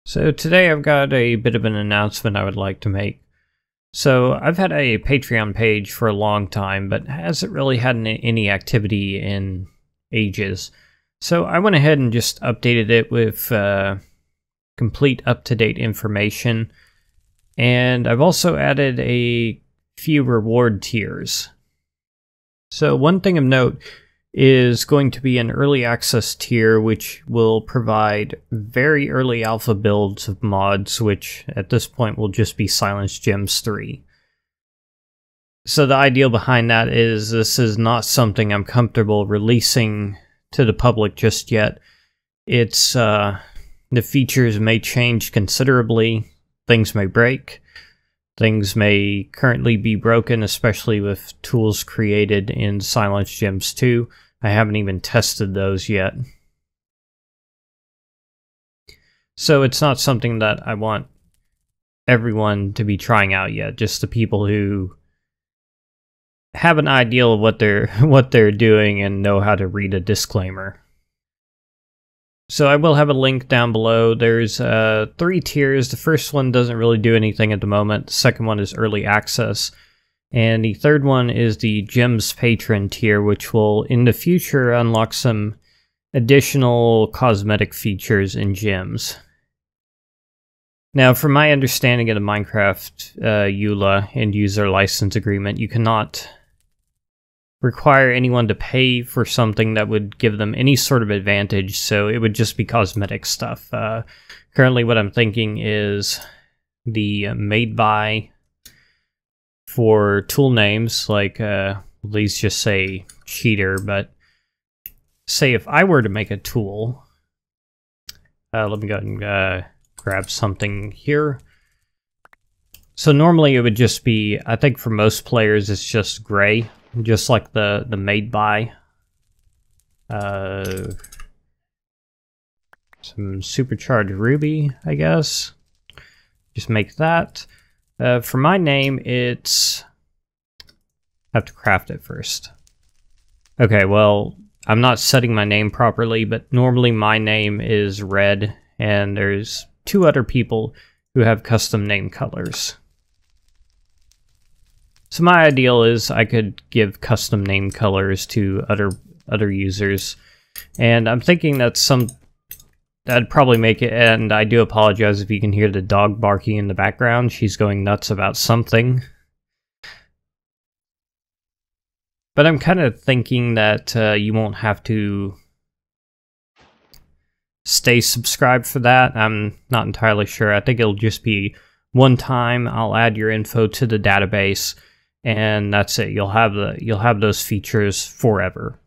So today I've got a bit of an announcement I would like to make. So I've had a Patreon page for a long time, but hasn't really had any activity in ages. So I went ahead and just updated it with complete up-to-date information. And I've also added a few reward tiers. So one thing of note is going to be an early access tier, which will provide very early alpha builds of mods, which at this point will just be Silence Gems 3. So the idea behind that is this is not something I'm comfortable releasing to the public just yet. It's the features may change considerably, things may break. Things may currently be broken, especially with tools created in Silence Gems 2. I haven't even tested those yet. So it's not something that I want everyone to be trying out yet, just the people who have an idea of what they're doing and know how to read a disclaimer. So I will have a link down below. There's 3 tiers. The first one doesn't really do anything at the moment. The second one is early access. And the third one is the Gems Patron tier, which will in the future unlock some additional cosmetic features in Gems. Now, from my understanding of the Minecraft EULA end user license agreement, you cannot require anyone to pay for something that would give them any sort of advantage, so it would just be cosmetic stuff. Currently what I'm thinking is the made by for tool names, like these just say cheater, but say if I were to make a tool, let me go ahead and grab something here. So normally it would just be, I think for most players it's just gray, just like the made by. Some supercharged ruby, I guess. Just make that. For my name, it's... I have to craft it first. Okay, well, I'm not setting my name properly, but normally my name is red, and there's 2 other people who have custom name colors. So my ideal is I could give custom name colors to other users, and I'm thinking that'd probably make it. And I do apologize if you can hear the dog barking in the background. She's going nuts about something. But I'm kind of thinking that you won't have to stay subscribed for that. I'm not entirely sure. I think it'll just be one time. I'll add your info to the database, and that's it. You'll have those features forever.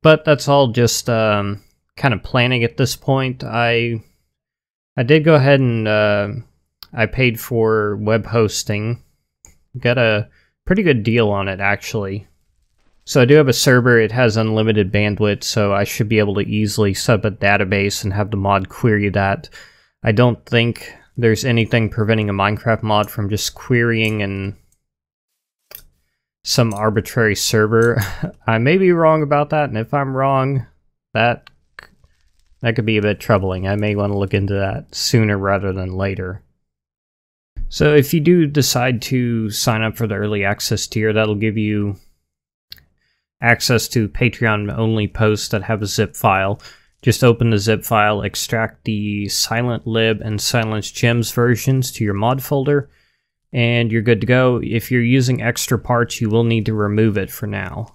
But that's all just kind of planning at this point. I did go ahead and I paid for web hosting. Got a pretty good deal on it, actually. So I do have a server. It has unlimited bandwidth, so I should be able to easily set up a database and have the mod query that. I don't think there's anything preventing a Minecraft mod from just querying in some arbitrary server. I may be wrong about that, and if I'm wrong, that could be a bit troubling. I may want to look into that sooner rather than later. So if you do decide to sign up for the early access tier, that'll give you access to Patreon-only posts that have a zip file. Just open the zip file, extract the Silent Lib and Silence Gems versions to your mod folder, and you're good to go. If you're using extra parts, you will need to remove it for now.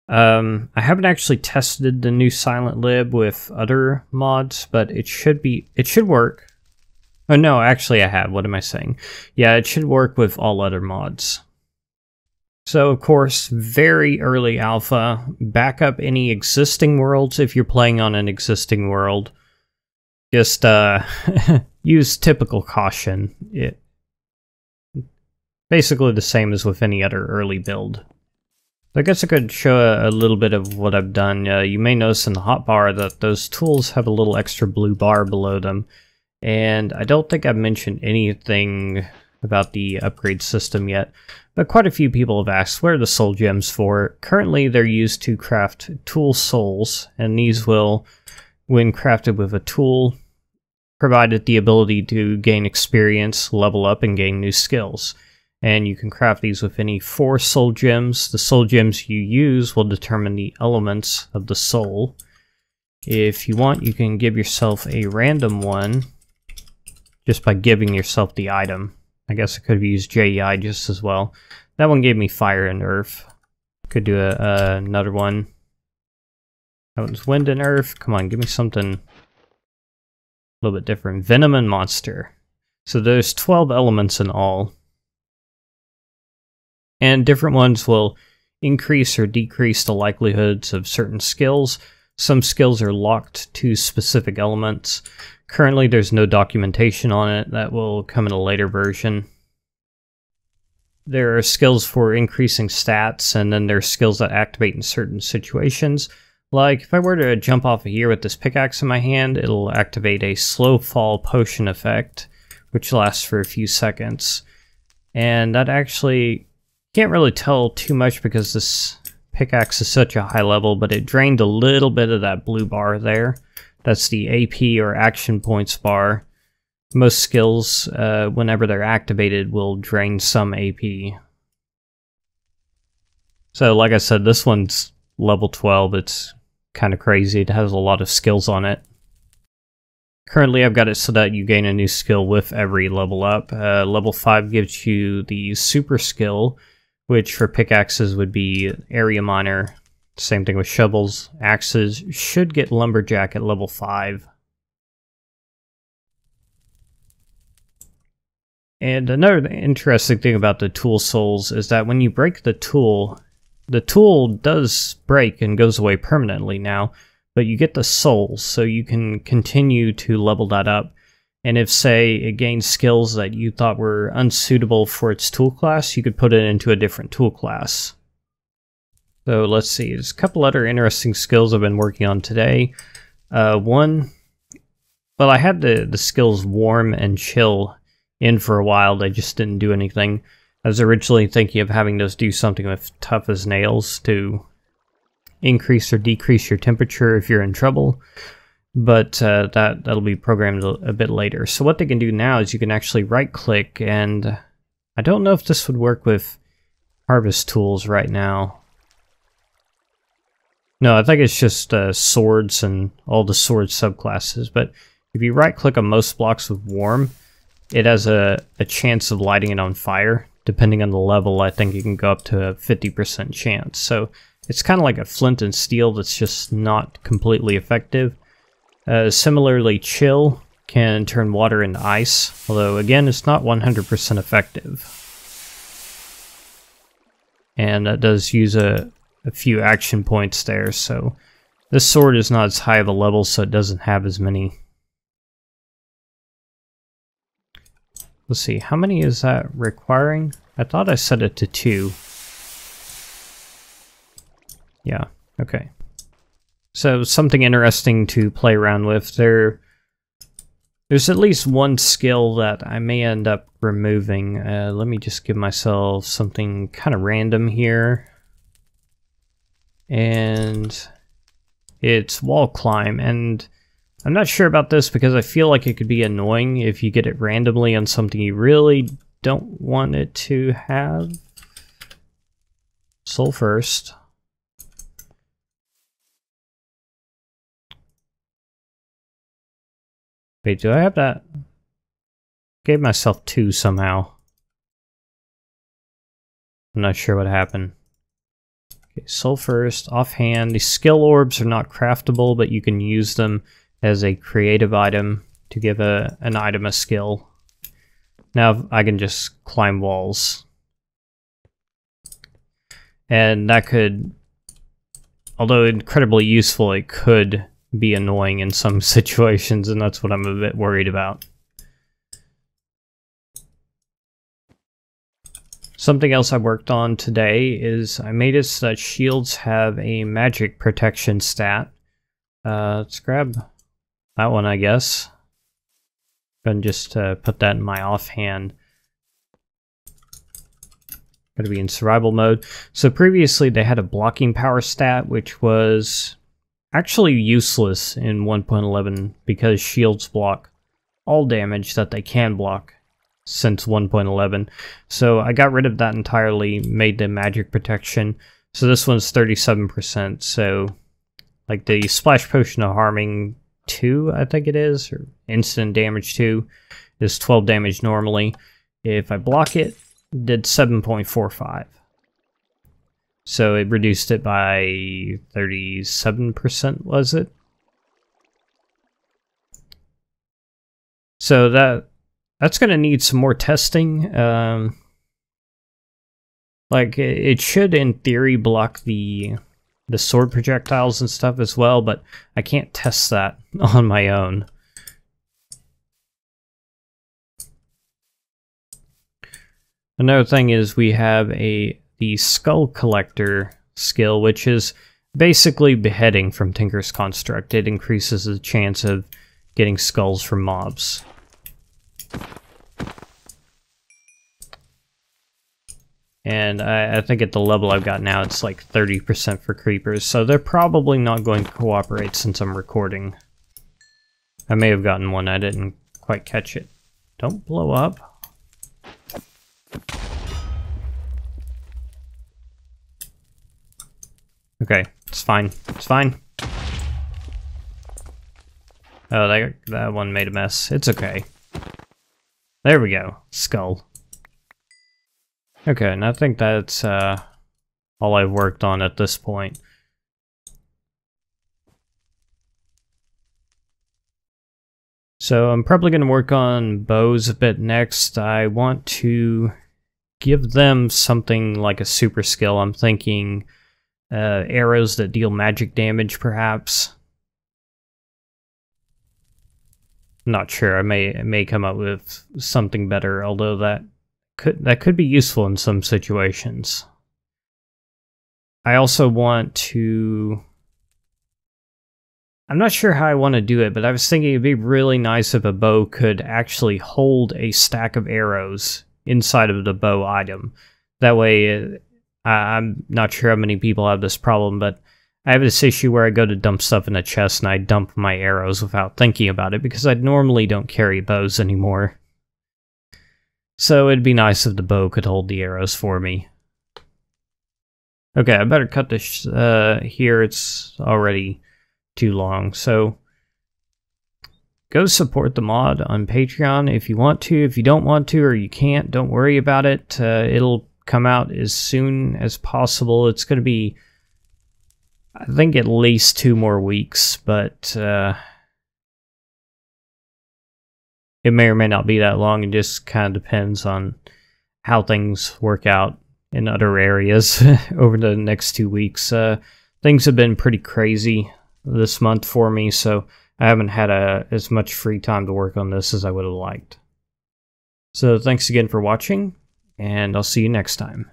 I haven't actually tested the new Silent Lib with other mods, but it should work. Oh no, actually I have. What am I saying? Yeah, it should work with all other mods. So of course, very early alpha. Back up any existing worlds if you're playing on an existing world. Just use typical caution. Basically the same as with any other early build. I guess I could show a little bit of what I've done. You may notice in the hotbar that those tools have a little extra blue bar below them. And I don't think I've mentioned anything about the upgrade system yet, but quite a few people have asked, what are the soul gems for? Currently they're used to craft tool souls, and these will when crafted with a tool, provided the ability to gain experience, level up, and gain new skills. And you can craft these with any 4 soul gems. The soul gems you use will determine the elements of the soul. If you want, you can give yourself a random one just by giving yourself the item. I guess I could have used JEI just as well. That one gave me fire and earth. Could do another one. That one's wind and earth. Come on, give me something a little bit different. Venom and monster. So there's 12 elements in all. And different ones will increase or decrease the likelihoods of certain skills. Some skills are locked to specific elements. Currently there's no documentation on it. That will come in a later version. There are skills for increasing stats, and then there are skills that activate in certain situations. Like, if I were to jump off of here with this pickaxe in my hand, it'll activate a slow fall potion effect, which lasts for a few seconds. And that actually can't really tell too much because this pickaxe is such a high level, but it drained a little bit of that blue bar there. That's the AP or action points bar. Most skills, whenever they're activated, will drain some AP. So like I said, this one's level 12. It's kind of crazy. It has a lot of skills on it. Currently I've got it so that you gain a new skill with every level up. Level 5 gives you the super skill, which for pickaxes would be area miner. Same thing with shovels. Axes should get lumberjack at level 5. And another interesting thing about the tool souls is that when you break the tool does break and goes away permanently now, but you get the souls, so you can continue to level that up. And if, say, it gains skills that you thought were unsuitable for its tool class, you could put it into a different tool class. So let's see, there's a couple other interesting skills I've been working on today. Well, I had the skills warm and chill in for a while. They just didn't do anything. I was originally thinking of having those do something with tough as nails to increase or decrease your temperature if you're in trouble. But that'll be programmed a bit later. So what they can do now is you can actually right click, and I don't know if this would work with harvest tools right now. No, I think it's just swords and all the sword subclasses, but if you right click on most blocks with warm, it has a chance of lighting it on fire. Depending on the level, I think you can go up to a 50% chance. So it's kind of like a flint and steel that's just not completely effective. Similarly, chill can turn water into ice, although again, it's not 100% effective. And that does use a few action points there, so this sword is not as high of a level, so it doesn't have as many. Let's see, how many is that requiring? I thought I set it to 2. Yeah, okay. So something interesting to play around with. There's at least one skill that I may end up removing. Let me just give myself something kind of random here. And it's wall climb. And I'm not sure about this because I feel like it could be annoying if you get it randomly on something you really don't want it to have. Soul first. Wait, do I have that? Gave myself 2 somehow. I'm not sure what happened. Okay, soul first, offhand. These skill orbs are not craftable, but you can use them as a creative item to give an item a skill. Now I can just climb walls. And that could, although incredibly useful, it could be annoying in some situations, and that's what I'm a bit worried about. Something else I worked on today is I made it so that shields have a magic protection stat. Let's grab that one, I guess. And just put that in my offhand. Gotta be in survival mode. So previously they had a blocking power stat, which was actually useless in 1.11 because shields block all damage that they can block since 1.11. So I got rid of that entirely, made the magic protection. So this one's 37%. So like the splash potion of harming 2, I think it is, or instant damage 2 is 12 damage normally. If I block it, did 7.45. So it reduced it by 37%, was it? So that's going to need some more testing. Like, it should, in theory, block the sword projectiles and stuff as well, but I can't test that on my own. Another thing is we have the Skull Collector skill, which is basically beheading from Tinker's Construct. It increases the chance of getting skulls from mobs. And I think at the level I've got now, it's like 30% for creepers, so they're probably not going to cooperate since I'm recording. I may have gotten one, I didn't quite catch it. Don't blow up. Okay, it's fine. It's fine. Oh, that one made a mess. It's okay. There we go. Skull. Okay, and I think that's all I've worked on at this point. So I'm probably going to work on bows a bit next. I want to give them something like a super skill. I'm thinking arrows that deal magic damage, perhaps. Not sure. I may come up with something better, although that could be useful in some situations. I also want to... I'm not sure how I want to do it, but I was thinking it'd be really nice if a bow could actually hold a stack of arrows inside of the bow item. That way, I'm not sure how many people have this problem, but I have this issue where I go to dump stuff in a chest and I dump my arrows without thinking about it, because I normally don't carry bows anymore. So it'd be nice if the bow could hold the arrows for me. Okay, I better cut this here. It's already too long. So go support the mod on Patreon if you want to. If you don't want to or you can't, don't worry about it. It'll come out as soon as possible. It's going to be, I think, at least 2 more weeks, but it may or may not be that long. It just kind of depends on how things work out in other areas over the next 2 weeks. Things have been pretty crazy this month for me, so I haven't had as much free time to work on this as I would have liked. So thanks again for watching, and I'll see you next time.